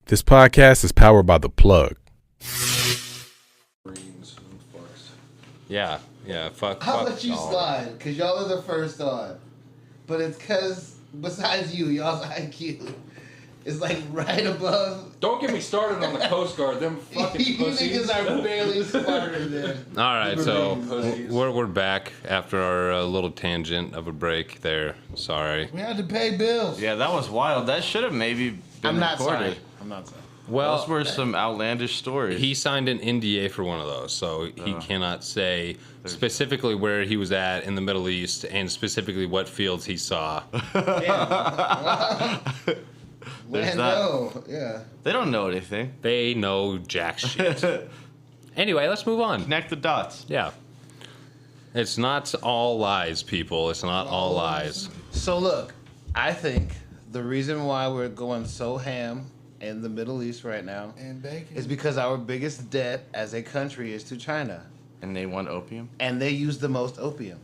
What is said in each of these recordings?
This podcast is powered by The Plug. Yeah. Fuck. I'll let you slide, because y'all are the first on. But it's because, besides you, y'all's IQ is like right above. Don't get me started on the Coast Guard. Them fucking You pussies. niggas are barely smarter than. All right, so Pussies. we're back after our little tangent of a break there. Sorry. We had to pay bills. Yeah, that was wild. That should have maybe been I'm not recorded. sorry. I'm not sorry. Well, Those were some outlandish stories. he signed an NDA for one of those, so he cannot say specifically where he was at in the Middle East and specifically what fields he saw. There's that. No, yeah. They don't know anything. They know jack shit. Anyway, let's move on. Connect the dots. Yeah. It's not all lies, people. It's not all lies. So look, I think the reason why we're going so ham in the Middle East right now is because our biggest debt as a country is to China. And they want opium? And they use the most opium.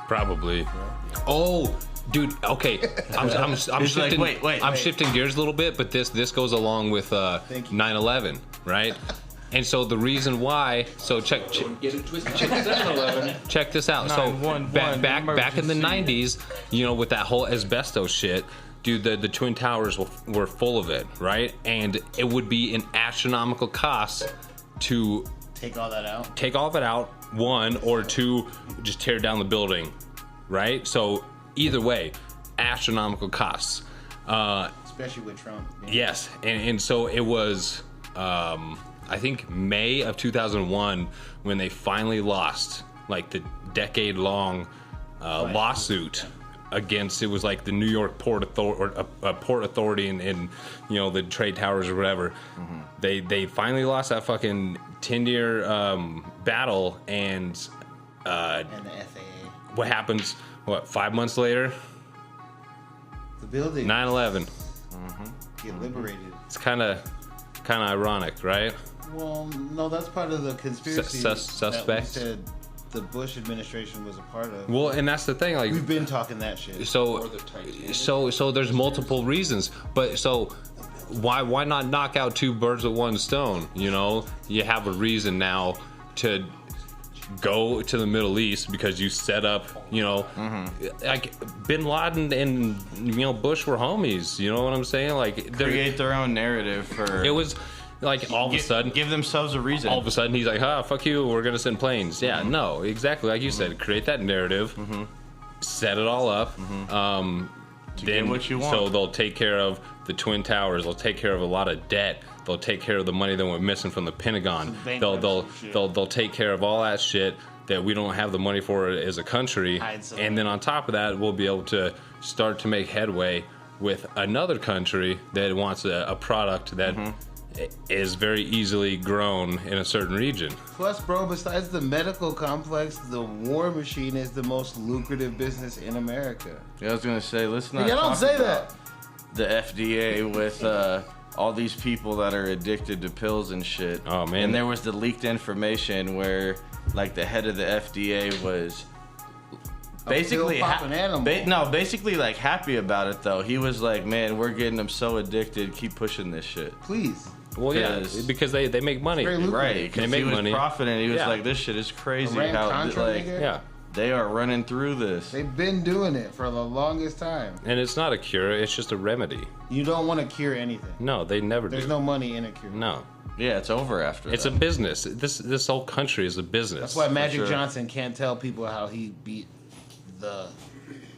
Probably. Oh, dude. Okay, I'm shifting. like, wait, I'm shifting gears a little bit, but this goes along with 9/11, right? And so the reason why. So check this out. So 911 back in the '90s, you know, with that whole asbestos shit. Dude, the Twin Towers were full of it, right? And it would be an astronomical cost to Take all that out. take all of it out, one, or two, just tear down the building, right? So either way, astronomical costs. Especially with Trump. Yeah. Yes, and so it was, I think May of 2001 when they finally lost, like the decade-long lawsuit against, it was like the New York Port Authority and you know, the trade towers or whatever. Mm-hmm. They finally lost that fucking 10-year battle, and And the FAA. what happens? What, 5 months later? The building. 9/11. Get liberated. It's kind of ironic, right? Well, no, that's part of the conspiracy Suspect. that we said the Bush administration was a part of. Well, and that's the thing. Like, We've been talking that shit. so there's multiple reasons, but so why not knock out two birds with one stone? You know, you have a reason now to go to the Middle East because you set up, you know, like Bin Laden and, you know, Bush were homies. You know what I'm saying? Like, Create their own narrative for... it was like all of a sudden, give themselves a reason. all of a sudden he's like, fuck you, we're gonna send planes. Yeah, no, exactly like you said, create that narrative, set it all up, get what you want. So they'll take care of the Twin Towers, they'll take care of a lot of debt, they'll take care of the money that went missing from the Pentagon, they'll take care of all that shit that we don't have the money for as a country, and then on top of that, we'll be able to start to make headway with another country that wants a product that is very easily grown in a certain region. Plus, bro, besides the medical complex, the war machine is the most lucrative business in America. Yeah, I was gonna say, let's not. You don't say that. the FDA with all these people that are addicted to pills and shit. Oh, man. And there was the leaked information where like the head of the FDA was basically pill-popping animal. basically like happy about it though. He was like, man, we're getting them so addicted, keep pushing this shit. Please. Well, yeah, because they make money. Very lucrative. Right, They because make he was money. profiting. He was Yeah. like, this shit is crazy Iran how Contra, like nigga? Yeah. they are running through this. They've been doing it for the longest time. And it's not a cure, it's just a remedy. You don't want to cure anything. No, they never There's do. no money in a cure. No. Yeah, it's over after It's that. a business. This whole country is a business. That's why Magic sure. Johnson can't tell people how he beat the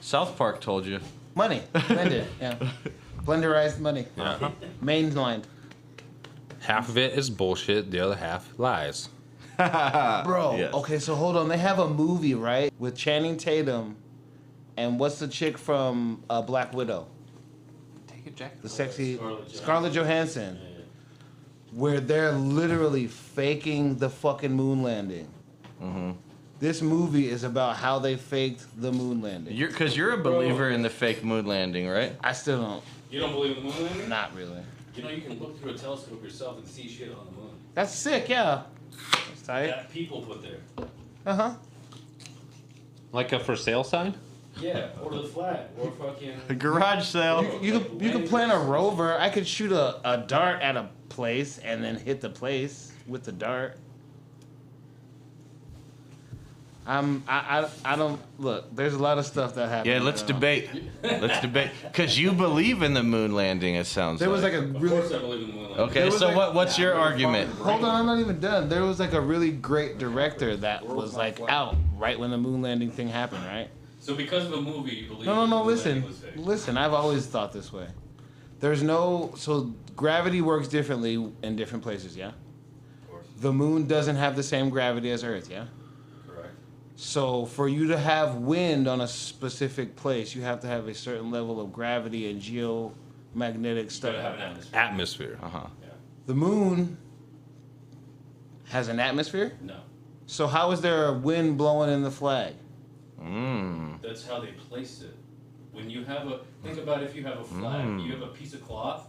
South Park told you. money. Blended. Yeah. Blenderized money. Uh-huh. Mainlined. Half of it is bullshit, the other half lies. Bro, Yes. okay, so hold on. They have a movie, right? With Channing Tatum and what's the chick from Black Widow? Take a jacket. The sexy Scarlett Johansson. Where they're literally faking the fucking moon landing. Mm-hmm. This movie is about how they faked the moon landing. Because you're a believer in the fake moon landing, right? I still don't. You don't believe in the moon landing? Not really. You know you can look through a telescope yourself and see shit on the moon. That's sick, yeah. That's tight. That people put there. Uh-huh. Like a for sale sign? Yeah, or the flag, or fucking. A garage sale. You could plant a rover. I could shoot a dart at a place and then hit the place with the dart. I don't look. There's a lot of stuff that happened. Yeah, let's debate. Let's debate. Because you believe in the moon landing, it sounds There was like a Of really. course I believe in the moon landing. Okay, there was so like- what's your argument? Hold on, I'm not even done. There was like a really great director that was like out right when the moon landing thing happened, right? So because of a movie, you believe No. the moon Listen, landing was fake. listen. I've always thought this way. There's no so gravity works differently in different places. Yeah. Of course. The moon doesn't have the same gravity as Earth. Yeah. Correct. So for you to have wind on a specific place, you have to have a certain level of gravity and geomagnetic stuff. Gotta have an atmosphere. Atmosphere. Uh-huh. Yeah. The moon has an atmosphere. No. So how is there a wind blowing in the flag? That's how they placed it. When you have think about if you have a flag, you have a piece of cloth,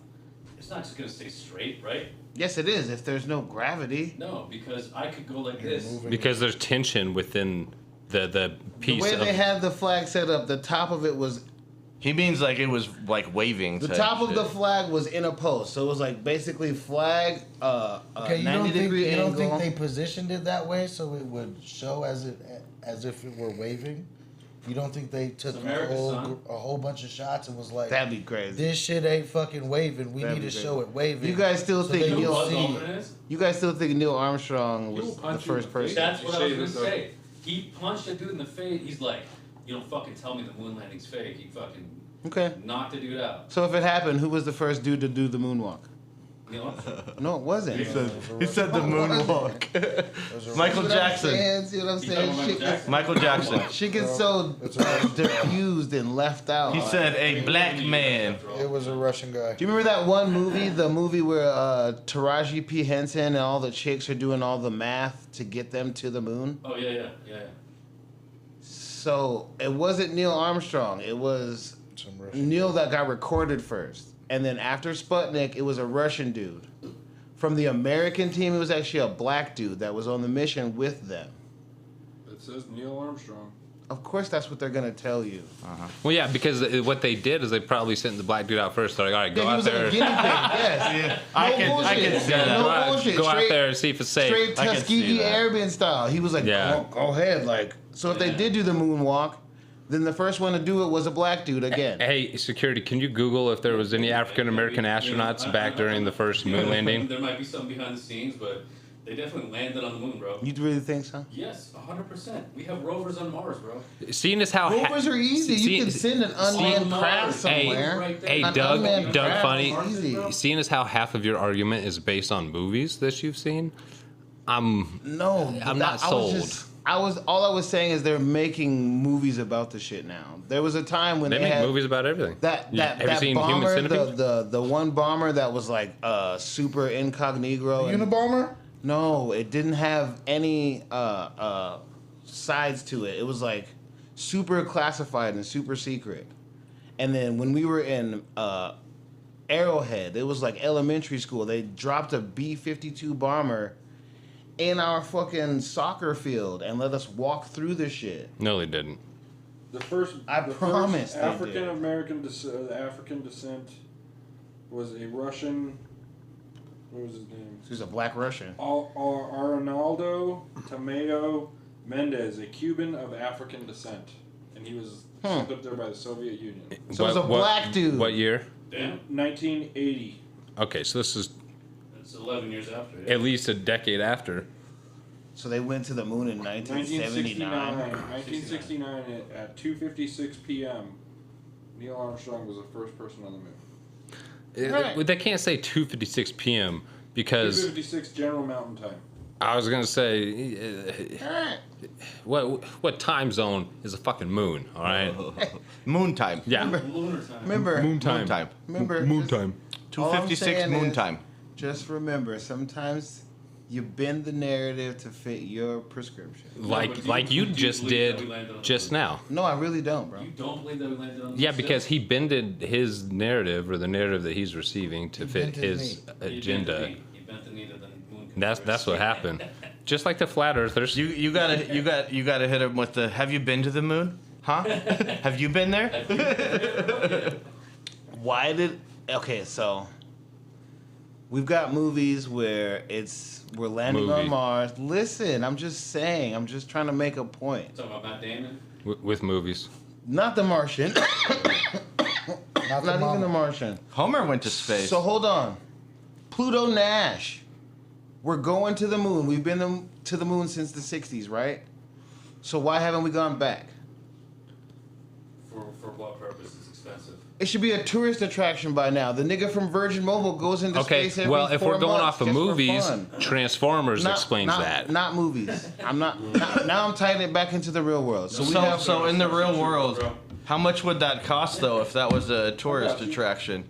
it's not just gonna stay straight, right? Yes, it is. If there's no gravity, No, because I could go like this. Because there's tension within the the piece way of they had the flag set up, the top of it was He means like it was like waving. the type top of the shit. flag was in a post, so it was like basically flag. Okay, you 90-degree don't angle. think they positioned it that way so it would show as if it were waving? You don't think they took It's America, son. a whole bunch of shots and was like, That'd be crazy. this shit ain't fucking waving. We That'd need be to crazy. show it waving. You guys still so think they You know Neil? what see Buzz it. Aldrin is? You guys still think Neil Armstrong He'll was punch the you in first the face. person? That's what I was Shave gonna his say. He punched a dude in the face. He's like, you don't fucking tell me the moon landing's fake. He fucking Okay. knocked the dude out. So if it happened, who was the first dude to do the moonwalk? You know? No, it wasn't. He said the moonwalk. Michael See what I'm Jackson. saying? See what I'm You talking saying? about Michael Jackson? Michael Jackson. She gets so diffused and left out. He said a black man. It was a Russian guy. Do you remember that one movie, the movie where Taraji P. Henson and all the chicks are doing all the math to get them to the moon? Oh yeah. So it wasn't Neil Armstrong. It was Some Russian. Neil that got recorded first. And then after Sputnik, it was a Russian dude. From the American team, it was actually a black dude that was on the mission with them. It says Neil Armstrong. Of course, that's what they're going to tell you. Well, yeah, because what they did is they probably sent the black dude out first. They're like, all right, go Yeah, he out was like there. a guinea pig, yes. I No can bullshit. see that. No Go out, bullshit. go out Straight- there and see if it's safe. Straight I can see Tuskegee that. Airman style. He was like, Yeah. go ahead. Like, so if they did do the moonwalk, then the first one to do it was a black dude again. Hey, security, can you Google if there was any African American astronauts back during the first moon landing? There might be something behind the scenes, but they definitely landed on the moon, bro. You really think so? Yes, 100%. We have rovers on Mars, bro. Seeing as how Rovers are easy. You can send an unmanned craft somewhere. Hey, An Doug, unmanned Doug, craft funny. is easy. Seeing as how half of your argument is based on movies that you've seen, I'm No, I'm not sold. All I was saying is they're making movies about the shit now. There was a time when they they make had movies about everything. that Have you that seen Human bomber, Centipede? the one bomber that was like super incognito. and- Unabomber? No, it didn't have any sides to it. It was like super classified and super secret. And then when we were in Arrowhead. It was like elementary school. They dropped a B-52 bomber in our fucking soccer field and let us walk through the shit. No, they didn't. The first, I promise they did. African American African descent was a Russian. What was his name? He's a black Russian. Arnaldo Tomeo Mendez, a Cuban of African descent, and he was sent up there by the Soviet Union. So it was a black dude. What year? Damn. 1980. Okay, so this is It's 11 years after. Yeah. at least a decade after. So they went to the moon in 1979. 1969 at 2:56 p.m. Neil Armstrong was the first person on the moon. They can't say 2:56 p.m. because 2:56 General Mountain Time. I was gonna say, what time zone is a fucking moon? All right. Moon time. Yeah. Lunar time. Remember, Moon time. Moon time. remember, Moon just- time. all I'm 2:56 saying moon is, time. Just remember, sometimes you bend the narrative to fit your prescription. Like you just did just now. No, I really don't, bro. You don't believe that we landed on the Yeah, moon because still? he bended his narrative or the narrative that he's receiving to fit bent his his He agenda. bent the knee to the moon. That's what happened. Just like the flat earthers. You gotta hit him with the. Have you been to the moon? Huh? Have you been there? Why did? Okay, so we've got movies where we're landing on Movie. Mars. Listen, I'm just saying. I'm just trying to make a point. Talking about Matt Damon. With movies. Not The Martian. Not Not even The Martian. Homer went to space. So hold on. Pluto Nash. We're going to the moon. We've been to the moon since the 60s, right? So why haven't we gone back? For what purpose? It's expensive. It should be a tourist attraction by now. The nigga from Virgin Mobile goes into Okay, space every well, if 4 we're going months off of just for movies, fun. Transformers explains that. Not movies. I'm not. Now I'm tying it back into the real world. So we have. So in the real world, how much would that cost though if that was a tourist attraction?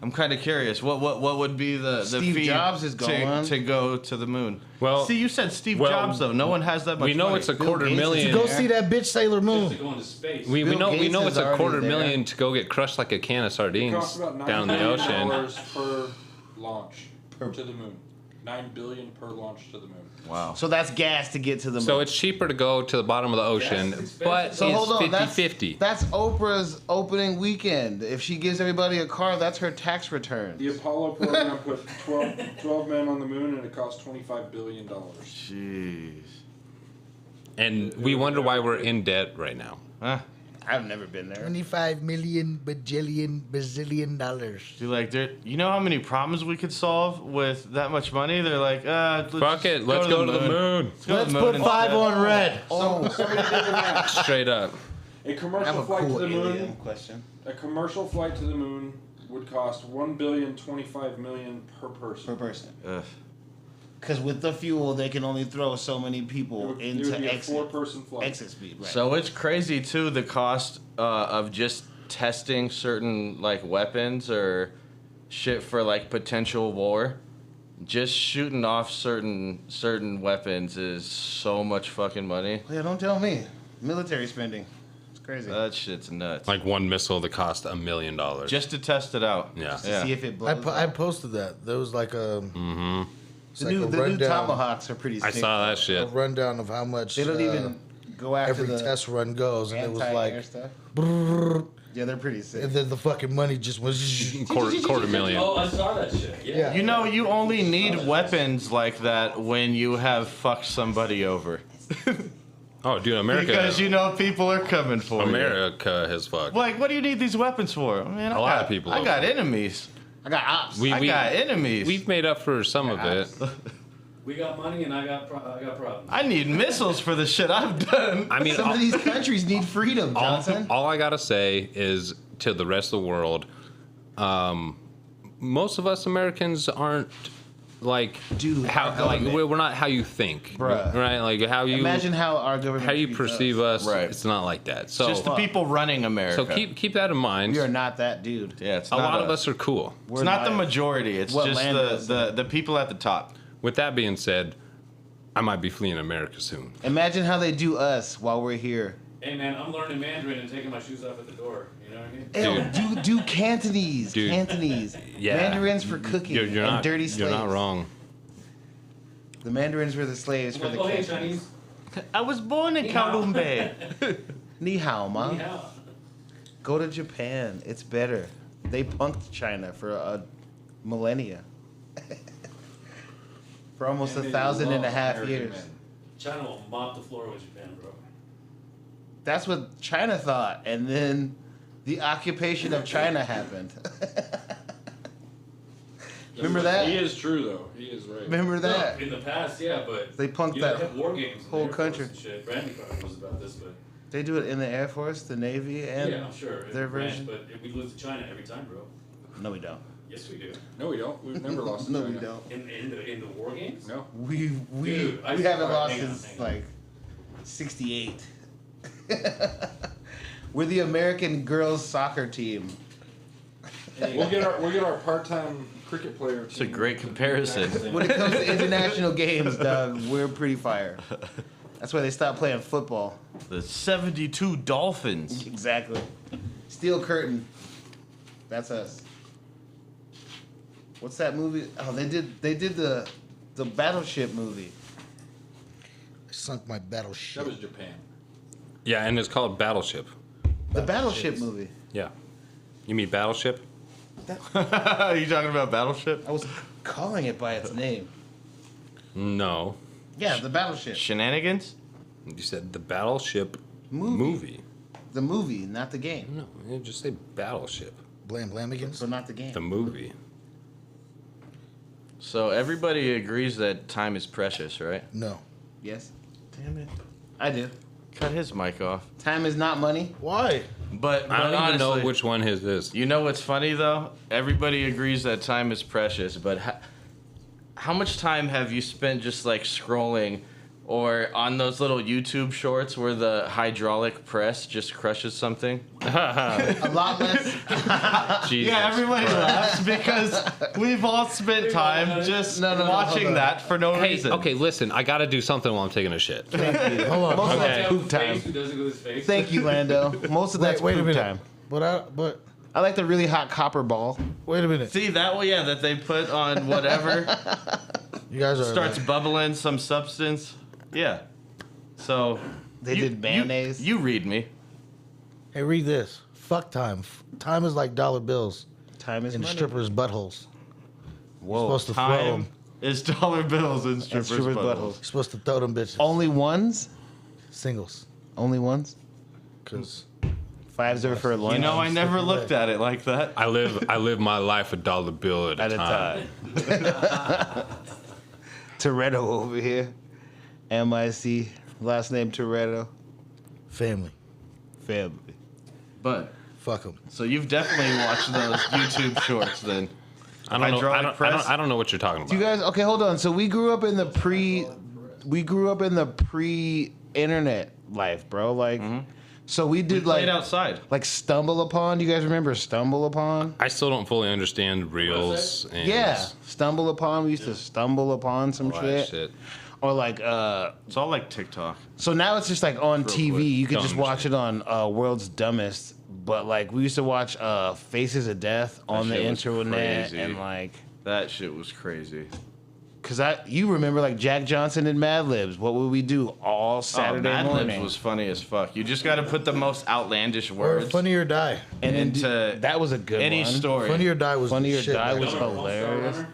I'm kind of curious. What would be the Steve fee Jobs is going. to go to the moon? Well- see, you said Steve well, Jobs though. No one has that much. We know money. it's a Bill quarter Gates is million. Go see that bitch Sailor Just Moon. to go into space. We Bill know Gates it's is a already quarter there. million to go get crushed like a can of It sardines costs about down in the $9 ocean. billion per launch to the moon. $9 billion per launch to the moon. Wow. So that's gas to get to the moon. So it's cheaper to go to the bottom of the ocean, Yes, it's but expensive. So hold on, it's 50-50. that's Oprah's opening weekend. If she gives everybody a car, that's her tax return. The Apollo program put 12 men on the moon, and it cost $25 billion. Jeez. And we wonder why we're in debt right now. Huh? I've never been there. 25 million bajillion bazillion dollars. Dude, like, you know how many problems we could solve with that much money? They're like, let's Fuck it, let's go to the moon. Let's put 5 on red. Straight up. A I have commercial a flight cool to the alien moon. question. A commercial flight to the moon would cost $1.025 billion per person. Per person. Ugh. Because with the fuel, they can only throw so many It people would, it into would be a exit, 4-person flight. exit speed. Right. So it's crazy too, the cost of just testing certain like weapons or shit for like potential war. Just shooting off certain weapons is so much fucking money. Yeah, don't tell me. Military spending. It's crazy. That shit's nuts. Like one missile that cost $1 million. Just to test it out. Yeah. to see if it blows. I up. posted that. There was like a, The new Tomahawks are pretty sick. I saw that a shit. rundown of how much They don't even go after every the test run goes, and it was anti-air like, stuff. brrrr, Yeah, they're pretty sick. and then the fucking money just was. Quarter million. Oh, I saw that shit. Yeah. Yeah. You know, you only need weapons like that when you have fucked somebody over. Oh, dude, America. Because you know people are coming for you. America has fucked. Like, what do you need these weapons for? Man, A lot of people I over. got enemies. I got ops. I got enemies. We've made up for some of it. We got money and I got problems. I need missiles for the shit I've done. I mean, Some of these countries need freedom, Johnson. all I gotta say is to the rest of the world, most of us Americans aren't like Dude, how our like government- we're not how you think, Bruh. right? Like how you Imagine how our government how you treats perceive us. us. Right. It's not like that. So Just the people running America. so keep that in mind. We are not that dude. Yeah, it's A not lot of us are cool. It's not the majority. It's What just land is the people at the top. With that being said, I might be fleeing America soon. Imagine how they do us while we're here Hey man, I'm learning Mandarin and taking my shoes off at the door. You know what I mean? Ew, do Cantonese. Dude. Cantonese. Yeah. Mandarins for cooking You're and not, dirty slaves. You're not wrong. The Mandarins were the slaves I'm for like, the oh hey Cantonese. Chinese. I was born in Kowloon. Ni hao, ma. Yeah. Go to Japan. It's better. They punked China for a millennia. For almost And they 1,500 love years. American men. China will mop the floor with Japan, bro. That's what China thought. And then the occupation of China happened. Remember that? He is true though. He is right. Remember that? No, in the past, yeah, but They punked you that have war games in whole the Air Force country. and shit. Brandy probably knows about this, but They do it in the Air Force, the Navy, and yeah, I'm sure. their Brand, version. but we lose to China every time, bro. No, we don't. Yes, we do. No, we don't. We've never lost to No, China. we don't. In the war games. No. We Dude, I we haven't alright, lost hang on, since hang on. like '68. We're the American girls soccer team. We'll get our part-time cricket player. It's a great comparison. When it comes to international games, Doug, we're pretty fire. That's why they stopped playing football. The 72 Dolphins. Exactly. Steel Curtain. That's us. What's that movie? Oh, they did the Battleship movie. I sunk my That battleship. was Japan. Yeah, and it's called Battleship. The Battleship movie. Yeah. You mean Battleship? Are you talking about Battleship? I was calling it by its name. No. Yeah, the Battleship. Shenanigans? You said the Battleship Movie. movie. The movie, not the game. No, you just say Battleship. Blamigans. So not the game. The movie. So everybody agrees that time is precious, right? No. Yes. Damn it. I do. Cut his mic off. Time is not money. Why? But I don't even know honestly, which one his is. You know what's funny though? Everybody agrees that time is precious, but how much time have you spent just like scrolling or on those little YouTube shorts where the hydraulic press just crushes something? A lot less. Jesus everybody Christ. laughs because we've all spent time just watching that for no Hey, reason. okay, listen. I got to do something while I'm taking a shit. Thank you. Hold on. Most of Okay. that's poop time. Who doesn't go to his face? Thank you, Lando. Most of that's Wait a poop minute. time. But I like the really hot copper ball. wait a minute. See that one, yeah, that they put on whatever You guys are starts bubbling some substance. Yeah. So They did mayonnaise. You read me. Hey, read this. Fuck time. Time is like dollar bills Time is in money. strippers' buttholes. Whoa. You're supposed to throw Time them. is dollar bills and strippers' strippers' buttholes. buttholes. You're supposed to throw them bitches. Only ones? Singles. Only ones? Because Fives are for lunch. You know, I never looked at it like that. I live my life a dollar bill at a time. Toretto over here. MIC. Last name Toretto. family. Family. But Fuck them. so you've definitely watched those YouTube shorts then. I don't know. Hydraulic press? I don't know what you're talking Do about. you guys? Okay, hold on. So we grew up in the pre-internet life, bro. Like, so we did Played like outside. Stumble Upon. Do you guys remember Stumble Upon? I still don't fully understand reels and Yeah, Stumble Upon. We used to stumble upon some all that shit. shit. Or like, It's all like TikTok. so now it's just like on TV. quick, You could dumb just watch shit. it on World's Dumbest. But like, we used to watch Faces of Death on the shit was internet crazy. and like. That shit was crazy. Cause you remember like Jack Johnson and Mad Libs. What would we do all Saturday Mad Libs morning? was funny as fuck. You just got to put the most outlandish Or words Funny or Die. and then into that was a good any one. story. Funny or Die was Funny the or shit Die back was then. Remember Homestar hilarious. Runner?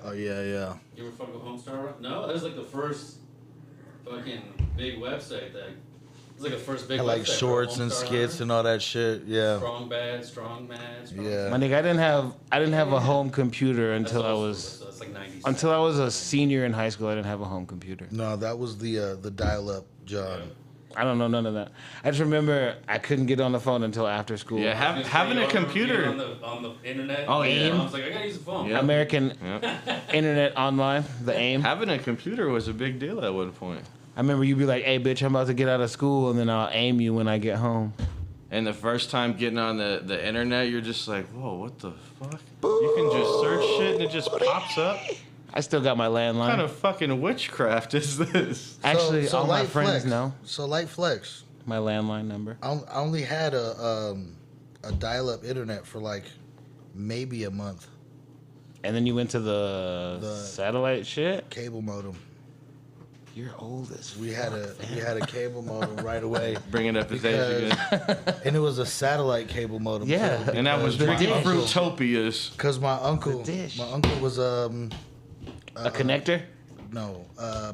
Oh, yeah. You ever fucking Homestar Runner? No, that was like the first fucking big website that. It was like the first big I like website, bro. shorts and Homestar skits Runner. and all that shit. Yeah. Strong bad, strong mad, strong Yeah. My nigga, I didn't have a home computer That's until I also- was that's like 90s. until I was a senior in high school. I didn't have a home computer. No, that was the dial-up, John. I don't know none of that. I just remember I couldn't get on the phone until after school. Yeah, I was gonna having say, a you remember being computer. on the internet. Oh, yeah. I was like, I gotta use the phone. Yeah. American Internet Online, the AIM. Having a computer was a big deal at one point. I remember you'd be like, "Hey, bitch, I'm about to get out of school, and then I'll aim you when I get home." And the first time getting on the internet, you're just like, whoa, what the fuck? You can just search shit and it just pops up. I still got my landline. What kind of fucking witchcraft is this? Actually, So all my light friends flex. know. So light flex. My landline number. I only had a dial-up internet for like maybe a month. And then you went to the satellite shit? Cable modem. You're old as We had a cable modem right away. Bringing up his age again. And it was a satellite cable modem. Yeah. too, And that was because drinking my uncle- Fruitopias. Because my uncle was a connector?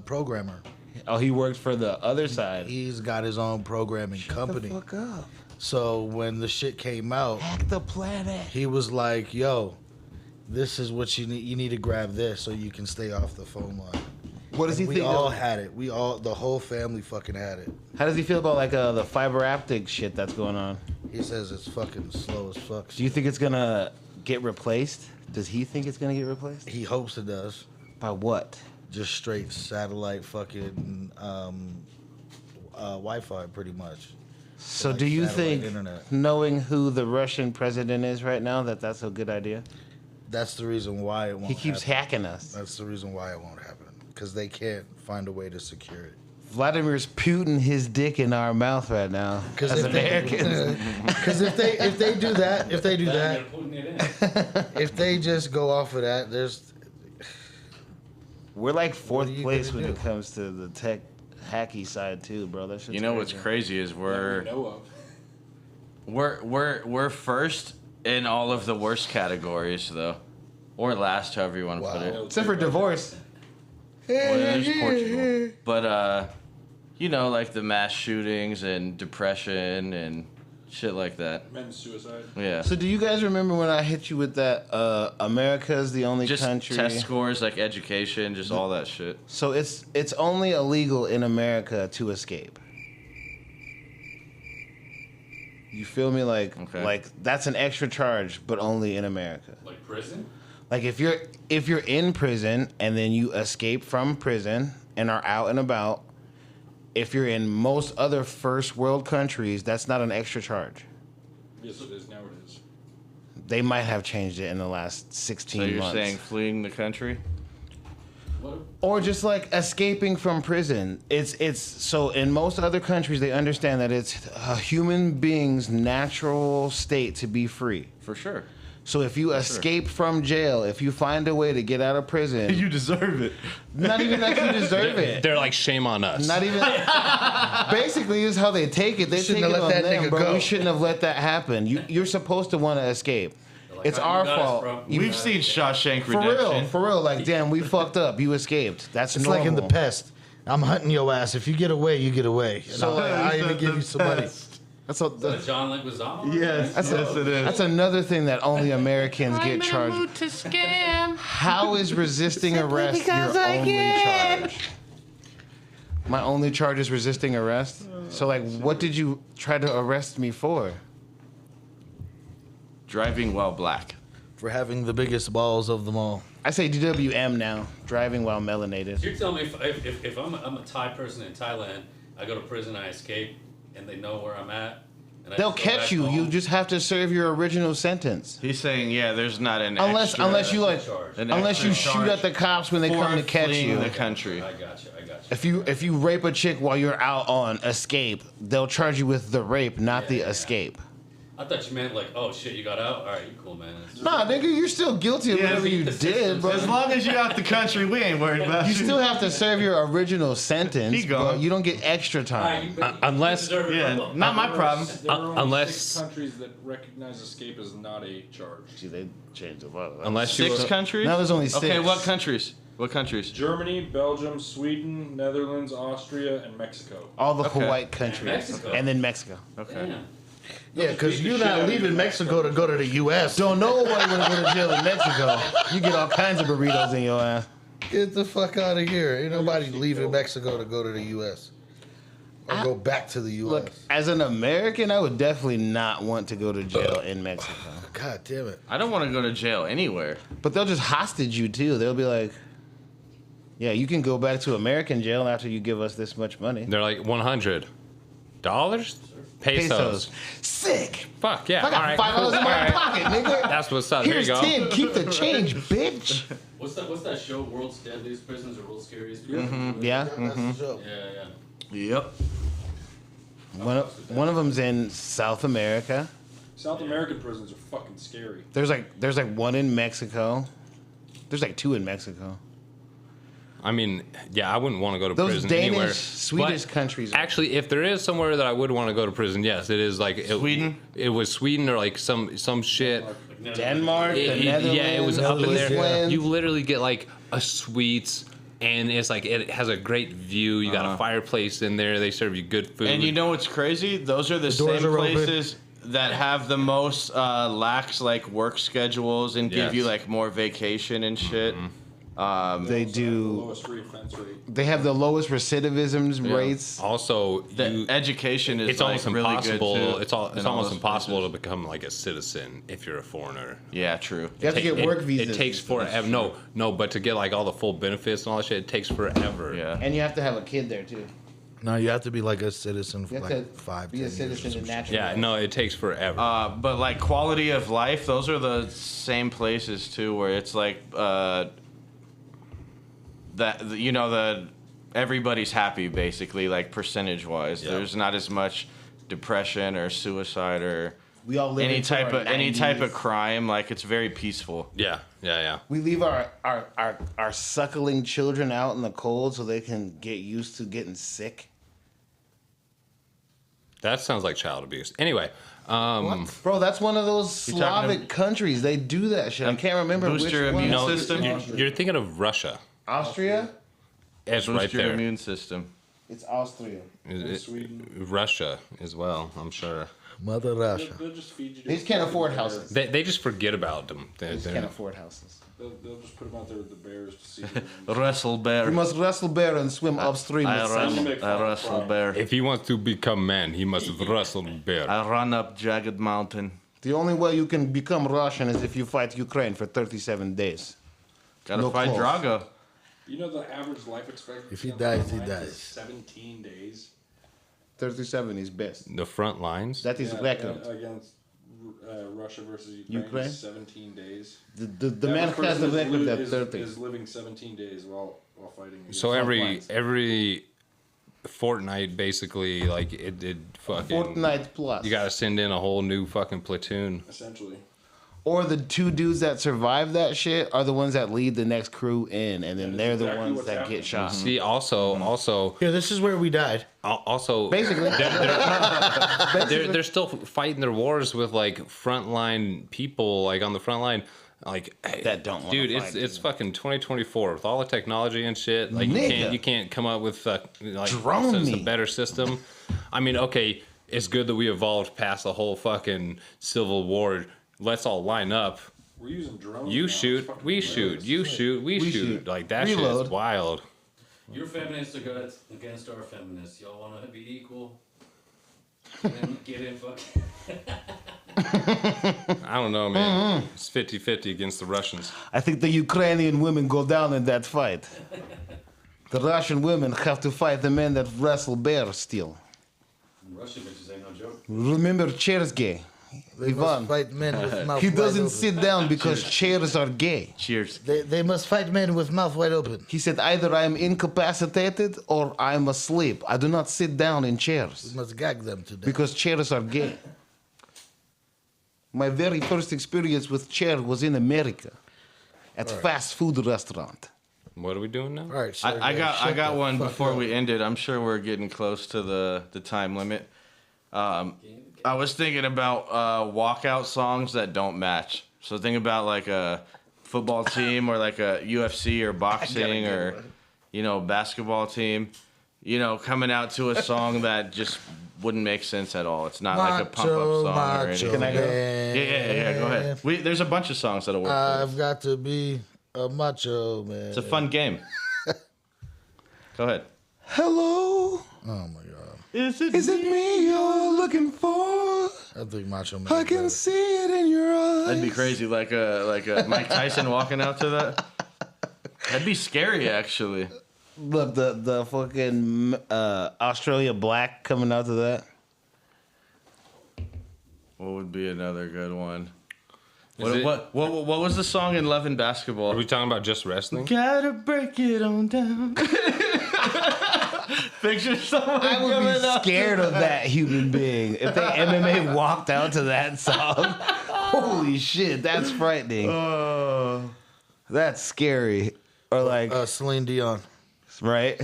programmer. Oh, he worked for the other side. He's got his own programming company. Fuck up. So when the shit came out, Hack the planet. he was like, "Yo, this is what you need. You need to grab this so you can stay off the phone line." What does he We think? all had it. The whole family fucking had it. How does he feel about like the fiber optic shit that's going on? He says it's fucking slow as fuck. Do you think it's gonna get replaced? Does he think it's gonna get replaced? He hopes it does. By what? Just straight satellite fucking Wi-Fi, pretty much. So Like do you satellite think, internet. knowing who the Russian president is right now, that's a good idea? That's the reason why it won't. He keeps happen. hacking us. That's the reason why it won't happen. Because they can't find a way to secure it. Vladimir's putting his dick in our mouth right now. As Americans. Because if they do that, They're putting it in. if they just go off of that, We're like What fourth are you place gonna when do? it comes to the tech hacky side too, bro. That shit's You know what's crazy. crazy is That we know of. we're first in all of the worst categories though, or last, however you want to put Wow. it. Except for divorce. Well, there's Portugal, but you know, like the mass shootings and depression and shit like that. Men's suicide. Yeah. So do you guys remember when I hit you with that America's the only Just country? test scores, like education, just all that shit. So it's only illegal in America to escape. You feel me? Okay. Like that's an extra charge, but only in America. Like prison? Like if you're in prison and then you escape from prison and are out and about, if you're in most other first world countries, that's not an extra charge. Yes, it is. Now it is. They might have changed it in the last 16 So you're months. saying fleeing the country? What? Or just like escaping from prison. It's so in most other countries they understand that it's a human being's natural state to be free. For sure. So if you escape from jail, if you find a way to get out of prison, You deserve it. not even that you deserve it. They're like, shame on us. Not even. Basically, this is how they take it. They Shouldn't take have it let on that them, nigga bro. go. We shouldn't have let that happen. You're supposed to want to escape. Like, It's "How our you guys, fault. bro?" We've seen Shawshank For Redemption. real. Like, damn, we fucked up. You escaped. That's it's normal. like in The Pest. I'm hunting your ass. If you get away, you get away. And So, I even give you some money. That's a, The John Leguizamo? Yes, That's, yes, it is. that's another thing that only Americans get charged. to scam. How is resisting arrest your only charge? My only charge is resisting arrest. So, like, what did you try to arrest me for? Driving while black. For having the biggest balls of them all. I say DWM now, driving while melanated. You're telling me if I'm a Thai person in Thailand, I go to prison, I escape, and they know where I'm at, and They'll just go catch back you. home, You just have to serve your original sentence. He's saying, yeah, there's not an Unless extra, unless you like charge. an unless you extra shoot charge at the cops when they come to for catch fleeing you. the country. I got you. If you rape a chick while you're out on escape, they'll charge you with the rape, not the escape. I thought you meant like, oh shit, you got out? All right, you cool, man. Nah, nigga, you're still guilty of Yeah, whatever you the did, system bro. As long as you're out the country, we ain't worried about You still have to serve your original sentence, He bro. gone. You don't get extra All right, time. you unless- deserve it, Yeah, bro. not my problem. There are only unless- 6 countries that recognize escape as not a charge. See, they changed the law. Unless you 6 countries? Now there's only 6. Okay, what countries? What countries? Germany, Belgium, Sweden, Netherlands, Austria, and Mexico. All the Okay. white countries. Mexico. And then Mexico. Okay. Damn. Yeah, because beat the you're shit out not of you leaving in Mexico to go to the U.S. Don't nobody want to go to jail in Mexico. You get all kinds of burritos in your ass. Get the fuck out of here. Ain't nobody leaving Mexico to go to the U.S. Or go back to the U.S. Look, as an American, I would definitely not want to go to jail in Mexico. God damn it. I don't want to go to jail anywhere. But they'll just hostage you too. They'll be like, yeah, you can go back to American jail after you give us this much money. They're like $100. Pesos. Sick. Fuck yeah. I got All right, $5 cool. in All my right. pocket, nigga. That's what's up. Here's there you go. 10. Keep the change, bitch. What's that show? World's Deadliest Prisons or World's Scariest Prisons? Yeah. That's the show. Yeah. Yep. One of them's in South America. South American prisons are fucking scary. There's like one in Mexico. There's like 2 in Mexico. I mean, yeah, I wouldn't want to go to Those prison Danish, anywhere. Swedish But countries. Actually, if there is somewhere that I would want to go to prison, yes, it is like Sweden? It was Sweden or like some shit. Denmark, the Netherlands. Yeah, it was up in there. Switzerland. You literally get like a suite, and it's like it has a great view. You got a fireplace in there. They serve you good food. And you know what's crazy? Those are the doors same are open. places that have the most lax like work schedules and give you Yes. like more vacation and shit. They The do. lowest reoffense rate. They have the lowest recidivism rates. Also, The education is it's like almost really impossible. good too. It's in all almost those impossible places. to become like a citizen if you're a foreigner. Yeah, true. You have to get work visas. It takes forever. No, but to get like all the full benefits and all that shit, it takes forever. Yeah. And you have to have a kid there too. No, you have to be like a citizen for You have like to 5, be 10 a years or citizen some in shit. natural. Yeah, no, it takes forever. But like quality of life, those are the same places too, where it's like that you know the everybody's happy basically, like percentage wise. Yeah. There's not as much depression or suicide or We all live any into type our of any type 90s. of crime. Like it's very peaceful. yeah. We leave our suckling children out in the cold so they can get used to getting sick. That sounds like child abuse. Anyway, Bro, that's one of those You're talking Slavic countries. They do that shit. I can't remember Boost which your one. immune no, system. you're thinking of Russia. Austria? It's Boost right your there. immune system. It's Austria. Sweden. Russia as well, I'm sure. Mother Russia. They'll just feed you. They just can't afford houses. They just forget about them. They just can't afford houses. They'll just put them out there with the bears to see. Wrestle You bear. must wrestle bear and swim upstream. I with wrestle, salmon. salmon. I wrestle bear. If he wants to become man, he must wrestle bear. I run up jagged mountain. The only way you can become Russian is if you fight Ukraine for 37 days. Gotta No fight clothes. Drago. You know the average life expectancy. If he on the dies, front he lines is dies. 17 days. 37 is best. The front lines. That is record. Against Russia versus Ukraine. Ukraine? Is 17 days. The man has the record at 30. Is living 17 days while fighting. So Front every lines. every fortnight, basically, like it fucking. Fortnite plus. You gotta send in a whole new fucking platoon. Essentially. Or the 2 dudes that survive that shit are the ones that lead the next crew in, and then That is they're the exactly ones what's that happening. get shot. See, also, Yeah, this is where we died. Basically. they're still fighting their wars with like frontline people, like on the front line, like That don't wanna dude. fight, It's dude. fucking 2024 with all the technology and shit. Like Nigga. you can't come up with like Drone a me. better system. I mean, okay, it's good that we evolved past the whole fucking civil war. Let's all line up. We're using drones. You now. shoot, It's fucking we hilarious. shoot, you shoot, we We shoot. shoot. Like that Reload. shit is wild. Your feminists are against our feminists. Y'all want to be equal? Get in fucking. I don't know, man. It's 50-50 against the Russians. I think the Ukrainian women go down in that fight. The Russian women have to fight the men that wrestle bears still. Russian bitches ain't no joke. Remember Chersgay? They Ivan. must fight men with mouth He wide doesn't open. sit down because chairs are gay. Cheers. They must fight men with mouth wide open. He said, either I am incapacitated or I am asleep. I do not sit down in We chairs must gag them to death. because chairs are gay. My very first experience with chair was in America at fast food restaurant. What are we doing now? All right, I got shut the one fuck before up. we ended. I'm sure we're getting close to the time limit. I was thinking about walkout songs that don't match. So think about like a football team or like a UFC or boxing or basketball team. Coming out to a song that just wouldn't make sense at all. It's not like a pump up song or anything. Can I go? Yeah. Go ahead. There's a bunch of songs that'll work. for I've this. got to be a macho man. It's a fun game. Go ahead. Hello, Oh my god. Is it? is it me you're looking for? I think macho man. I is can better. see it in your eyes. That'd be crazy, like a Mike Tyson walking out to that. That'd be scary, actually. Look, the fucking Australia Black coming out to that. What would be another good one? Is What was the song in Love and Basketball? Are we talking about just wrestling? Gotta break it on down. Picture someone I would coming be up. scared of that human being if they MMA walked out to that song. Holy shit, that's frightening. That's scary. Or like, Celine Dion. right?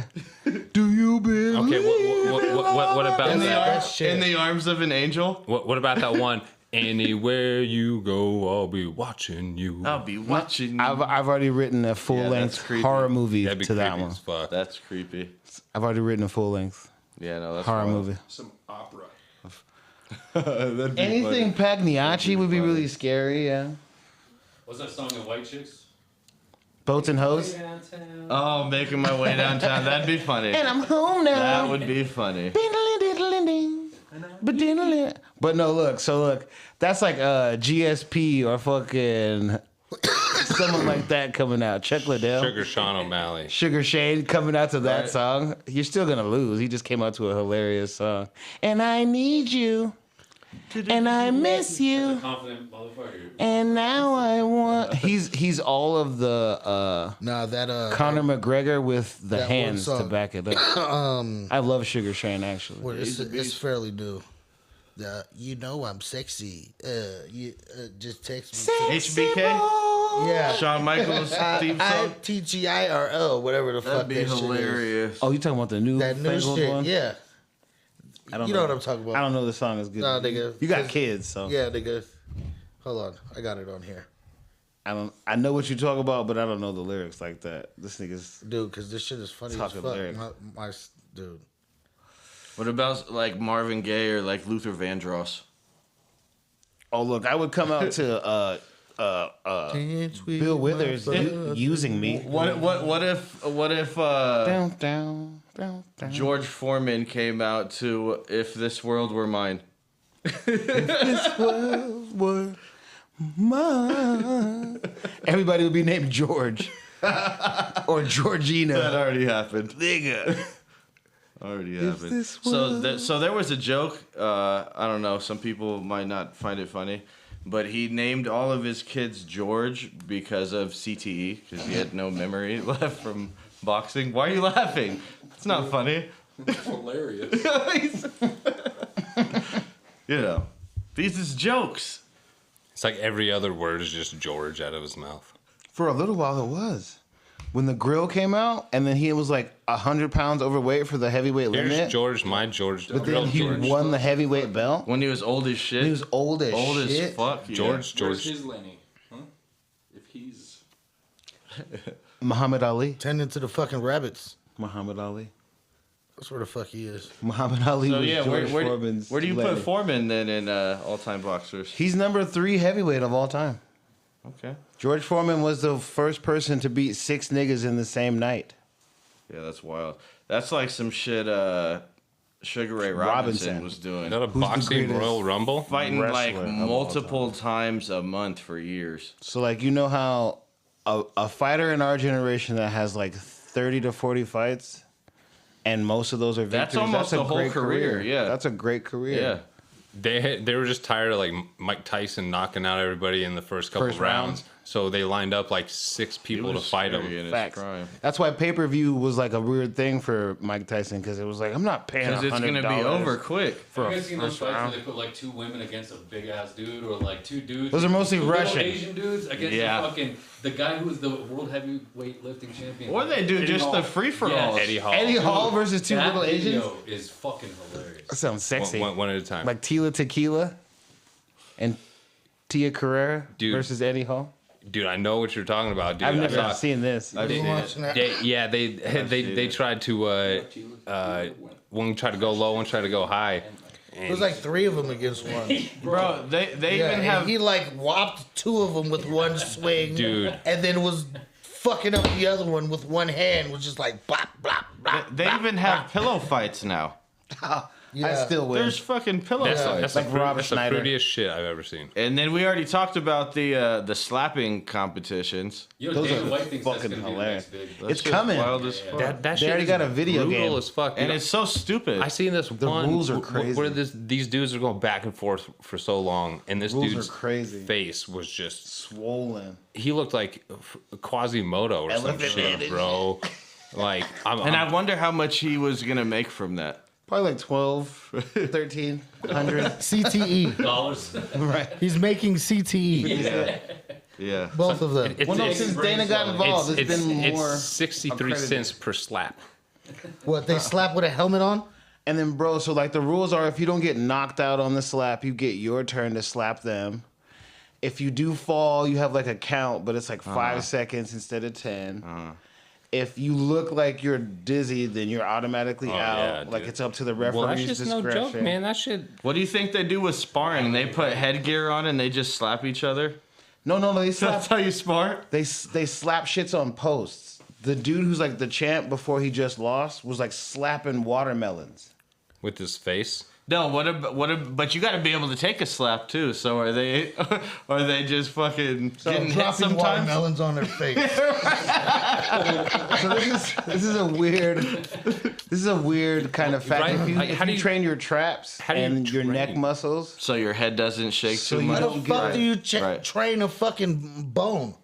Do you believe? Okay, what about In the, that? arms, in the arms of an angel. What about that one? Anywhere you go, I'll be watching you. I'll be watching. I've already written a full Yeah, length that's creepy. horror movie That'd be to that creepy one. as fuck. That's creepy. I've already written a full length Yeah, no, that's horror wild. movie. Some opera. That'd be Anything Pagliacci would be funny. really scary. Yeah. What's that song of White Chicks? Boats and hoes. Oh, making my way downtown. That'd be funny. And I'm home now. That would be funny. But no, look. So look, that's like GSP or fucking someone like that coming out. Chuck Liddell, Sugar Sean O'Malley. Sugar Shane coming out to that Right. song. You're still gonna lose. He just came out to a hilarious song. And I need you, and I miss you, Confident motherfucker. and now I want. He's all of the Nah, that Conor McGregor with the that one hands to song. back it up. I love Sugar Shane actually. well, it's fairly new. You know I'm sexy. You just text me. HBK? Yeah. Shawn Michaels theme song? TGIRL, whatever the fuck That'd be that shit is. hilarious. Oh, you talking about the new That new fangled shit, one? yeah. I don't You know what I'm talking about. I don't know the song is good. Nah, nigga. You got kids, so Yeah, nigga. Hold on, I got it on here, I know what you talk about, but I don't know the lyrics like that. This nigga's dude. Because this shit is funny as Talking fuck. lyrics. Dude. What about like Marvin Gaye or like Luther Vandross? oh look, I would come out to Bill Withers using me. What if Down, down, down, down. George Foreman came out to "If This World Were Mine"? Were mine. Everybody would be named George or Georgina. That already happened. Nigga. Already If happened. this So there was a joke. I don't know. Some people might not find it funny, but he named all of his kids George because of CTE, because he had no memory left from boxing. Why are you laughing? It's not funny. It's hilarious. You know, these is jokes. It's like every other word is just George out of his mouth. For a little while it was. When the grill came out, and then he was like 100 pounds overweight for the heavyweight Here's limit. George, my George, But real then he George. won the heavyweight belt. When he was old as shit. He was old as old shit. as fuck. Yeah. George, Where's George. his Lenny? Huh? If he's Muhammad Ali. Tending to the fucking rabbits. Muhammad Ali. That's where the fuck he is. Muhammad Ali So was yeah, George where Foreman's do you Lenny. put Foreman then in all-time boxers? He's number 3 heavyweight of all time. Okay. George Foreman was the first person to beat 6 niggas in the same night. Yeah, that's wild. That's like some shit Sugar Ray Robinson was doing. Is that a the boxing greatest Royal Rumble? Fighting like wrestler of all multiple times a month for years. So like you know how a fighter in our generation that has like 30 to 40 fights and most of those are victories. That's almost a a whole great career, yeah. That's a great career. Yeah. They were just tired of like Mike Tyson knocking out everybody in the first couple First round. rounds. So they lined up like 6 people to was fight scary him. in his Facts. prime. That's why pay-per-view was like a weird thing for Mike Tyson because it was like I'm not paying Because it's $100 gonna be over quick. for Have a you guys seen those first fights where round. they put like 2 women against a big ass dude, or like 2 dudes? Those are mostly two little Russian. Asian dudes against Yeah. the guy who was the world heavyweight lifting champion. Or they do just the free for alls. Eddie Hall. Eddie Hall versus 2 that little Asians. video is fucking hilarious. That sounds sexy. One at a time. Like Tila Tequila and Tia Carrera Dude. versus Eddie Hall. Dude, I know what you're talking about, dude. I've I never saw- seen this. I've seen it. Yeah, they tried to one tried to go low, one tried to go high. It was like 3 of them against one. Bro, they Yeah, even and have he like whopped 2 of them with one swing, Dude. and then was fucking up the other one with one hand, was just like bop bop bop. they even have pillow fights now. Yeah. I still win. There's fucking pillow That's, fights. that's, Like Rob that's the Schneider. fruitiest shit I've ever seen. And then we already talked about the slapping competitions. Yo, Those David are White thinks that's fucking gonna be the hilarious. next big. That It's shit's coming. Wild as fuck. That They shit already is got a video brutal game. as fuck. And dude. it's so stupid. I seen this one. rules are where crazy. these dudes are going back and forth for so long, and this Rules are dude's crazy. face was just. Swollen. He looked like Quasimodo or some Elephant shit, head. bro. Like, I wonder how much he was gonna make from that. Probably like 12, 1,300. CTE. Dollars. Right. He's making CTE. Yeah. Both of them. It's- Well, no, it's- since Dana got involved, it's it's been more 63 accredited. cents per slap. What, they slap with a helmet on? And then, bro, so like the rules are if you don't get knocked out on the slap, you get your turn to slap them. If you do fall, you have like a count, but it's like 5 seconds instead of 10. If you look like you're dizzy, then you're automatically out. yeah, Like dude. it's up to the Well, referee's that's just discretion. no joke, man. That shit. What do you think they do with sparring? They put headgear on and they just slap each other. No, they slap. That's how you spar. They slap shits on posts. The dude who's like the champ before he just lost was like slapping watermelons. With his face. No, but you got to be able to take a slap too. So are they just fucking getting hit Dropping sometimes? watermelons on their face. So this is a weird kind of fact. Right, If you, like, if how do you you- train your traps how do you and your neck train? muscles, So your head doesn't shake So too you much. How don't the fuck do you Right. train a fucking bone?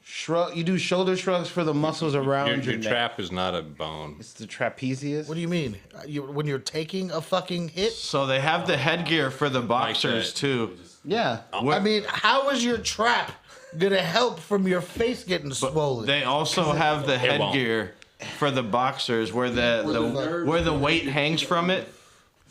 you do shoulder shrugs for the muscles around Your your neck. trap is not a bone. It's the trapezius. What do you mean? When you're taking a fucking hit? So they have the headgear for the boxers that. too. Yeah. I mean, how is your trap gonna help from your face getting swollen? They also have the It won't. headgear for the boxers where the weight hangs from it,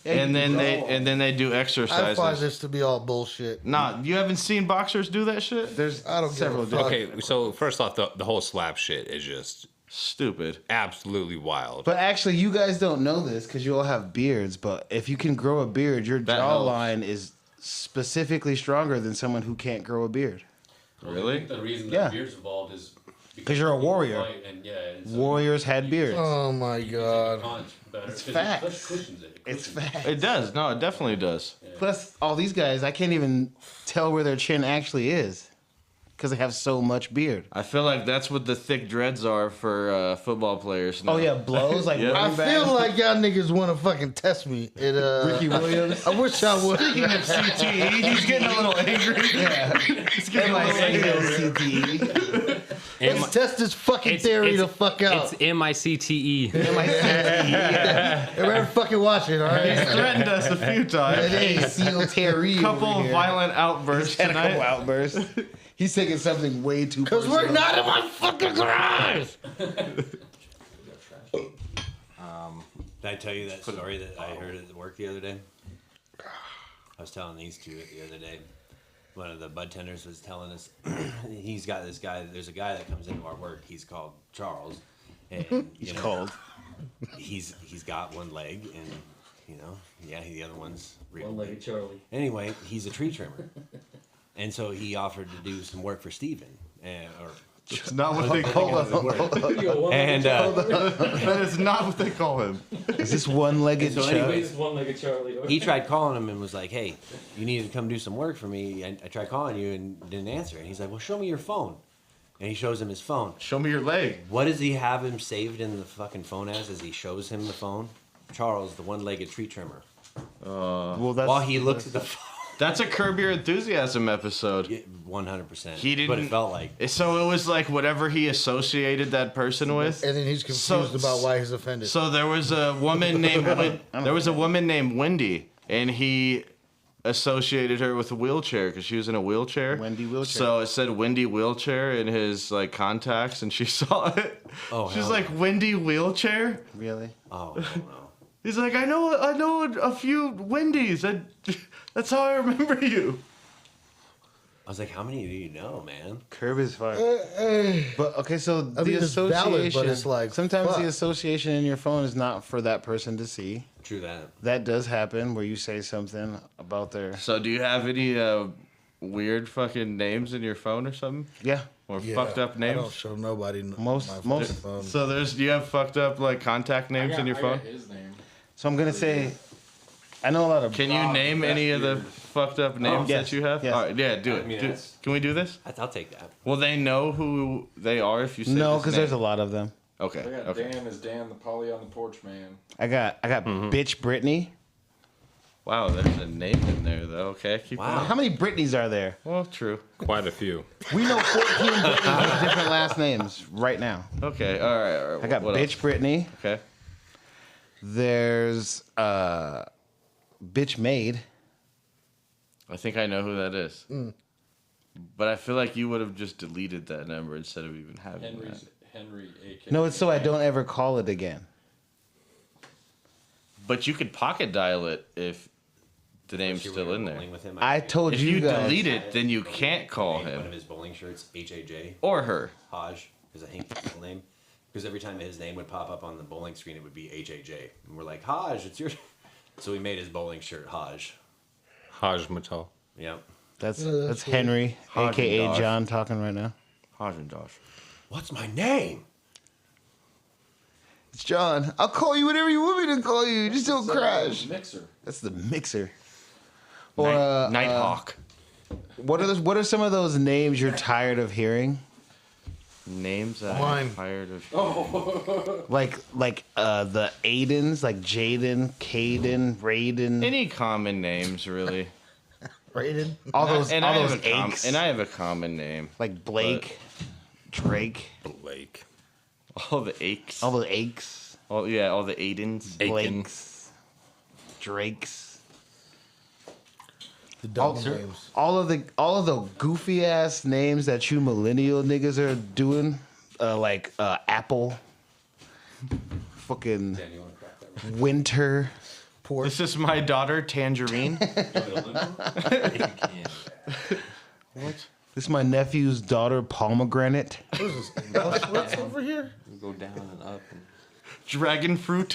and then they do I find exercises. this to be all bullshit. Nah, you haven't seen boxers do that shit? There's I don't give several a fuck. different. Okay, so first off, the whole slap shit is just Stupid. absolutely wild. But actually, you guys don't know this because you all have beards. But if you can grow a beard, your That jawline is specifically stronger than someone who can't grow a beard. Really? I think the reason Yeah. that beard's involved is because you're a people warrior. fight and, and so Warriors had beards. Oh my you can god. punch better. It's 'Cause facts. it cushions it. It's cushions fast. It does. No, it definitely does. Plus, all these guys, I can't even tell where their chin actually is because they have so much beard. I feel like that's what the thick dreads are for football players. Now. Oh yeah, blows like Yeah. I running back. feel like y'all niggas want to fucking test me. Ricky Williams. I wish I would. Speaking of CTE, he's getting a little angry. He's getting a little angry. CTE. Let's test this fucking theory the fuck out. It's MICTE. Everybody fucking watch it, all He's right? threatened us a few times. Hey, Seal Terry. Couple over of here. violent outbursts Had a couple tonight. outbursts. He's taking something way too Because personal. we're not in my fucking garage. Did I tell you that story that I heard at work the other day? I was telling these two the other day. One of the bud tenders was telling us he's got this guy. There's a guy that comes into our work. He's called Charles, and he's cold. He's got one leg, and the other one's real. One-legged Charlie. Anyway, he's a tree trimmer, and so he offered to do some work for Steven, It's not what they call him. and That is not what they call him. Is this one-legged So Chuck? anyways, One-legged Charlie. he tried calling him and was like, "Hey, you need to come do some work for me." I tried calling you and didn't answer. And he's like, "Well, show me your phone." And he shows him his phone. Show me your leg. What does he have him saved in the fucking phone as he shows him the phone? Charles, the one-legged tree trimmer. Well, that's While he looks at the phone. That's a Curb Your Enthusiasm episode. 100%. He But didn't- it felt like. So it was like whatever he associated that person with. And then he's confused about why he's offended. So there was a woman named Wendy, and he associated her with a wheelchair because she was in a wheelchair. Wendy wheelchair. So it said Wendy wheelchair in his like contacts, and she saw it. Oh, She's hell like, Wendy wheelchair. really. Oh, no. He's like, I know a few Wendy's. That's how I remember you. I was like, how many do you know, man? Curb is fine. But okay, so the mean, it's association. valid, but it's like, sometimes fuck. the association in your phone is not for that person to see. True that. That does happen where you say something about their. So do you have any weird fucking names in your phone or something? Yeah. Or Yeah, fucked up I don't names? show nobody Most- my most- fucking phone. So do you have fucked up like contact names in your phone? his name. So I'm gonna say, I know a lot of. Can you name any of the fucked up names yes, that you have? yes. All right, yeah, do it. mean, Do- that's- can we do this? I'll take that. Will they know who they are if you say No, this because name? there's a lot of them. Okay, I got okay. Dan is Dan the Polly on the Porch man. I got bitch Brittany. Wow, there's a name in there though. Okay, keep Wow. going. How many Britneys are there? Well, true. Quite a few. We know 14 Britneys with different last names right now. Okay, all right. I got what bitch else? Brittany. Okay. There's bitch Maid. I think I know who that is. But I feel like you would have just deleted that number instead of even having Henry, a.k.a. No, it's so I don't ever call it again. But you could pocket dial it if the name's When we still were in there. bowling with him, I told If you you guys. delete it, then you can't call made one of him his bowling shirts HAJ. or her. Haj is I think his full name. Because every time his name would pop up on the bowling screen, it would be HAJ. And we're like, Haj, it's your. So we made his bowling shirt Haj. Haj Matal. Yep. That's Henry, Haagen aka Dazs. John, talking right now. Haagen Dazs. What's my name? It's John. I'll call you whatever you want me to call you. Just don't crash. Mixer. That's the mixer. Or Nighthawk. what are some of those names you're tired of hearing? Names that Mine. I'm tired of. Like the Aidens, like Jaden, Caden, Raiden. Any common names, really. Rated. all those and all I those have a aches. and I have a common name. Like Blake, Drake, Blake. All the aches. all the aches, All the Aidens. Aiken. Blakes, Drakes. The double names. All of the goofy ass names that you millennial niggas are doing, like Apple, fucking Winter. Porch. This is my daughter, Tangerine. This is my nephew's daughter, Pomegranate. What is this? What's over here? Go down and up. Dragon Fruit.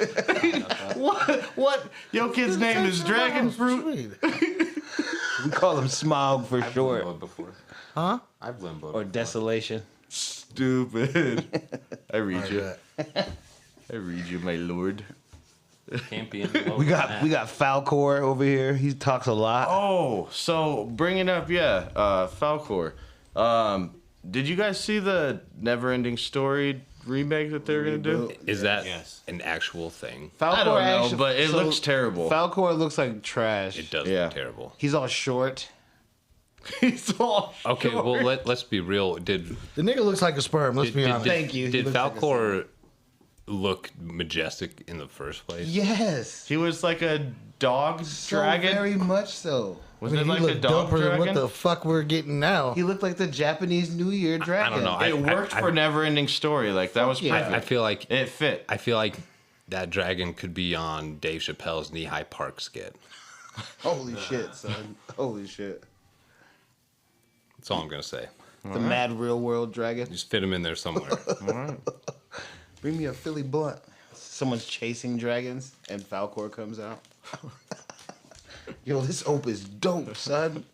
What? Yo, kid's name is Dragon Fruit. We call him Smog for short, Limboed before. Huh? I've limboed. or Desolation. Stupid. I read you. I read you, my lord. Can't be in We got Falcor over here. He talks a lot. Oh, so bringing up, Falcor. Did you guys see the Neverending Story remake that they're gonna do? Is that Yes. an actual thing? Falcor I don't know, actually- but it so looks terrible. Falcor looks like trash. It does Yeah. look terrible. He's all short. He's all Okay, short. well let's be real. Did The nigga looks like a sperm. Let's be honest. Thank you. He Did looks like a Falcor look majestic in the first place? Yes. He was like a dog So dragon. very much so. Was I mean, it like he a looked dog doper than dragon? what the fuck we're getting now. He looked like the Japanese New Year dragon. I don't know. It worked for Neverending Story. Like that was yeah. perfect. I feel like It fit. I feel like that dragon could be on Dave Chappelle's Knee High Park skit. Holy shit, son. Holy shit. That's all I'm gonna say. The mad real world dragon. Just fit him in there somewhere. Bring me a Philly blunt. Someone's chasing dragons and Falcor comes out. Yo, this ope is dope, son.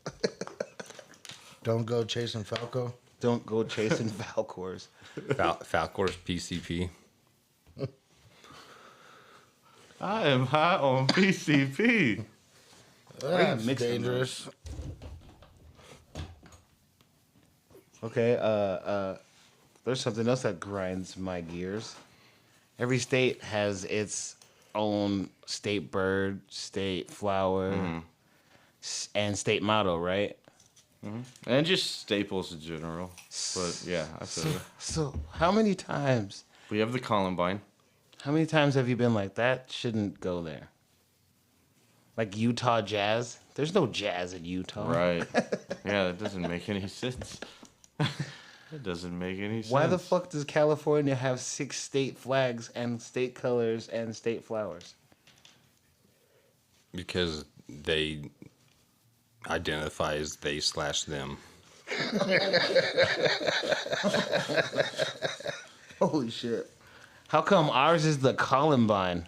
Don't go chasing Falco. Don't go chasing Falcors. Falcor's PCP. I am high on PCP. That's mixing dangerous. Okay, there's something else that grinds my gears. Every state has its own state bird, state flower, and state motto, right? And just staples in general. But yeah, I feel it. So, how many times We have the Columbine. have you been like, that shouldn't go there? Like Utah jazz? There's no jazz in Utah. Right. Yeah, that doesn't make any sense. It doesn't make any sense. Why the fuck does California have 6 state flags and state colors and state flowers? Because they identify as they/them. Holy shit. How come ours is the Columbine?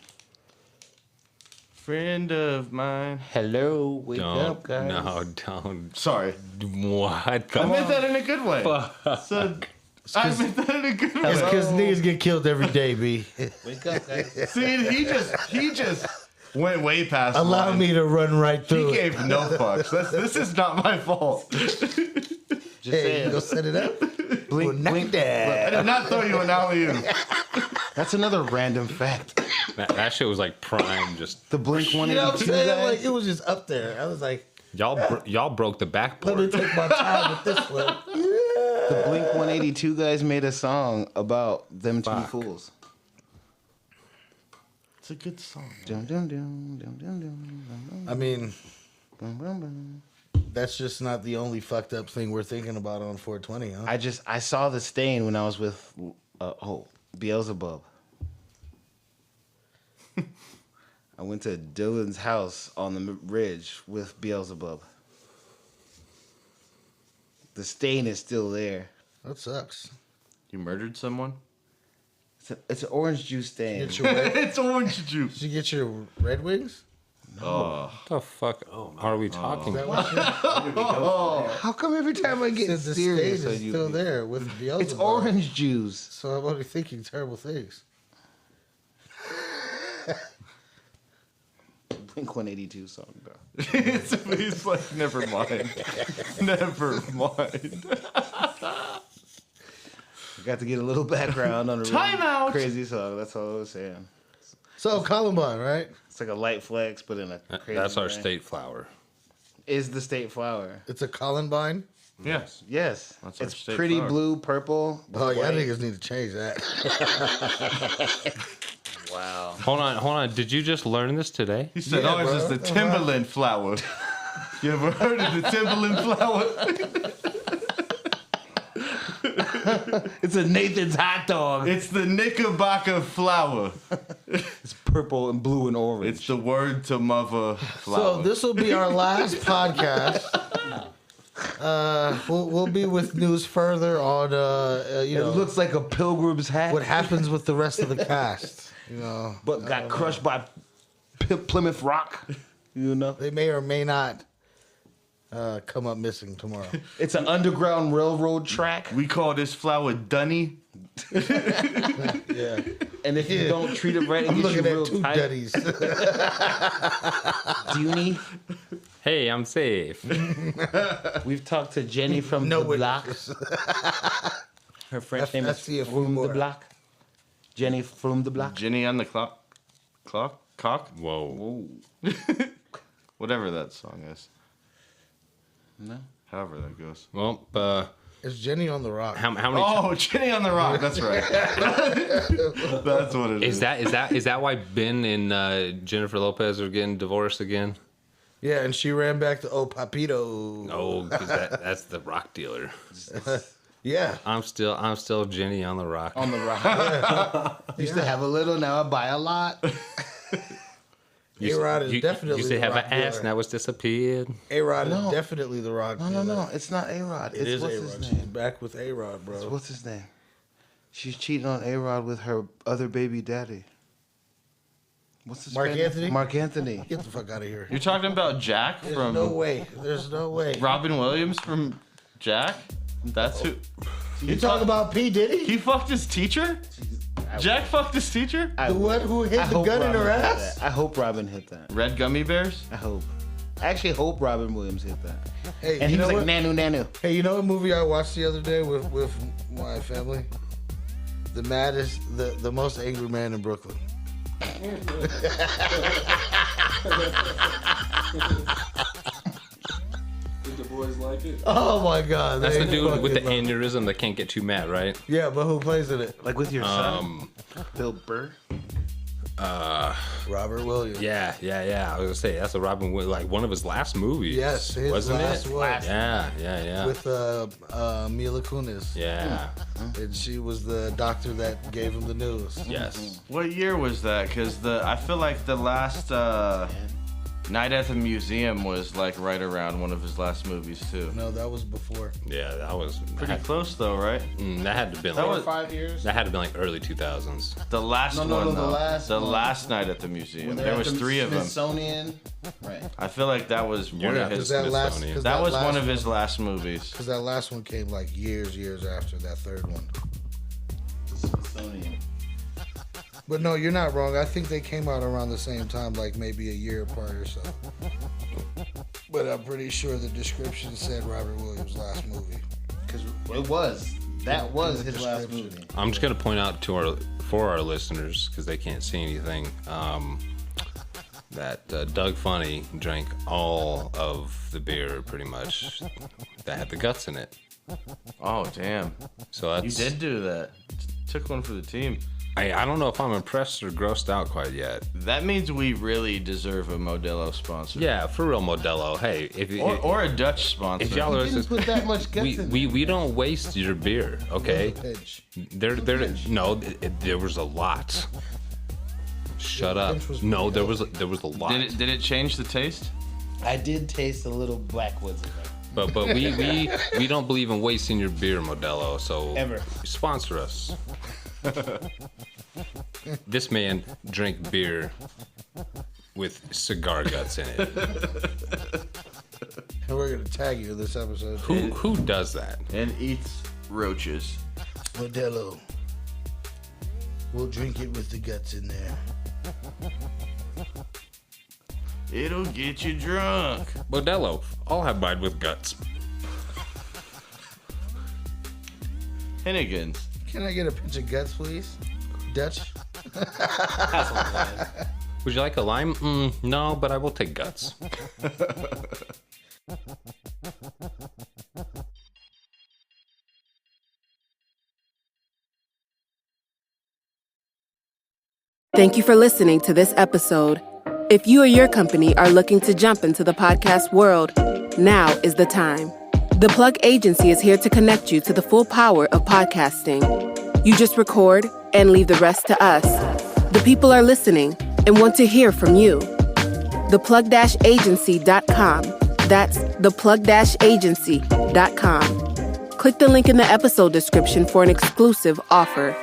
Friend of mine. Hello, wake up, Don't. guys. No, don't. Sorry. What? I meant that in a good way. So, I meant that in a good way. It's because niggas get killed every day, B. Wake up, guys. See, he just went way past. Allow mine. me to run right through He it. gave no fucks. This is not my fault. Just Hey, saying. you go set it up? Blink, knock blink. that. I did not throw you an alley-oop. That's another random fact. That shit was like prime. Just The Blink You know what I'm 182 saying? guys. Like, it was just up there. I was like, y'all broke the let me backboard. take my time with this one. The The Blink 182 guys made a song about them to be Fuck. fools. It's a good song. Dum, dum, dum, dum, dum, dum, dum, I mean, dum, dum, dum. that's just not the only fucked up thing we're thinking about on 420, huh? I saw the stain when I was with Beelzebub. I went to Dylan's house on the ridge with Beelzebub. The stain is still there. That sucks. You murdered someone? It's an orange juice stain. Get your red, It's orange juice. did you get your Red Wings? Oh. What the fuck are we talking Is that about? what you How come every time I get said the stain serious is on you? still there with Beelzebub? It's orange juice. So I'm only thinking terrible things. Blink 182 song, bro. He's like, never mind. Never mind. I got to get a little background on a Time out! crazy song. That's all I was saying. So Columbine, right? It's like a light flex, but in a crazy That's our way. state flower. Is the state flower. It's a Columbine. Yes. Yes. That's our It's state pretty flower. blue, purple. Oh, yeah, white. niggas need to change that. Wow. Hold on. Did you just learn this today? He said, Yeah, oh, it's bro. just the Timberland flower. You ever heard of the Timberland flower? It's a Nathan's hot dog. It's the Knickerbocker flower. It's purple and blue and orange. It's the word to mother flower. So this will be our last podcast. We'll be with news further on you it know looks like a pilgrim's hat, what happens with the rest of the cast. You know, but got crushed by Plymouth Rock. You know, they may or may not come up missing tomorrow. it's an underground railroad track, We call this flower Dunny. Yeah, and if you don't treat it right, it I'm gets you looking real at two tight. daddies. Duny. Hey, I'm safe. We've talked to Jenny from No the block. witnesses. Her French name I is see a few from the more. block. Jenny from the block. Jenny on the clock. Cock? Whoa. Whatever that song is. No. However that goes. Well, Is Jenny on the rock? how many? Oh, Jenny on the Rock. That's right. That's what it is. Is that why Ben and Jennifer Lopez are getting divorced again? Yeah, and she ran back to Oh Papito. Oh, 'cause that's the rock dealer. Yeah. I'm still Jenny on the rock. On the rock. Used to have a little, now I buy a lot. A-Rod is definitely You say the have rock an ass, dealer. now it's disappeared. A-Rod No. is definitely the rock. No, dealer. it's not A-Rod. It is what's A-Rod. his She's name? back with A-Rod, bro. What's his name? She's cheating on A-Rod with her other baby daddy. What's his Mark name? Anthony? Mark Anthony. Get the fuck out of here. You're talking about Jack There's from no way. There's no way. Robin Williams from Jack? That's who. You talking about P. Diddy? He fucked his teacher? Jack fucked his teacher? The one who hit the hope gun in Robin her hit ass? that. I hope Robin hit that. Red gummy bears? I hope. I actually hope Robin Williams hit that. Hey, And you he know was like, what? nanu, nanu. Hey, you know what movie I watched the other day with my family? The most angry man in Brooklyn. Did the boys like it? Oh my god. That's they the dude with the fucking love it. aneurysm that can't get too mad, right? Yeah, but who plays in it? Like with your son? Bill Burr? Robert Williams. Yeah. I was gonna say that's a Robin Williams, like one of his last movies. Yes, his wasn't last it? one. Yeah. With Mila Kunis. Yeah. And she was the doctor that gave him the news. Yes. What year was that? Because I feel like the last Night at the Museum was like right around one of his last movies too. No, that was before. Yeah, that was Pretty close though, right? that had to have been That like, was 5 years? that had to be like early 2000s. the last No, one the though. last the one. last Night at the Museum. They're There at was the 3 of them. Smithsonian. Right. I feel like that was one You're of not his. that last- Smithsonian. 'cause That was one last of his last movies. Because that last one came like years after that third one. Smithsonian. But no, you're not wrong. I think they came out around the same time, like maybe a year apart or so. But I'm pretty sure the description said Robert Williams' last movie. Because it was. That was his last Description. movie. I'm just gonna point out for our listeners because they can't see anything. That Doug Funny drank all of the beer pretty much that had the guts in it. Oh, damn. So You did do that. Took one for the team. I don't know if I'm impressed or grossed out quite yet. That means we really deserve a Modelo sponsor. Yeah, for real, Modelo. Hey, Or a Dutch sponsor. if y'all are Didn't put that much guts in. we don't waste your beer, okay? There was a lot. Shut up. No, there was a lot. Did it change the taste? I did taste a little Blackwoods in there. But we don't believe in wasting your beer, Modelo. So Ever. sponsor us. This man drank beer with cigar guts in it. And we're gonna tag you this episode. Who does that? And eats roaches. Modelo. We'll drink it with the guts in there. It'll get you drunk. Modelo, I'll have mine with guts. Hennigan's. Can I get a pinch of guts, please? Dutch? Would you like a lime? No, but I will take guts. Thank you for listening to this episode. If you or your company are looking to jump into the podcast world, now is the time. The Plug Agency is here to connect you to the full power of podcasting. You just record and leave the rest to us. The people are listening and want to hear from you. Theplug-agency.com. That's theplug-agency.com. Click the link in the episode description for an exclusive offer.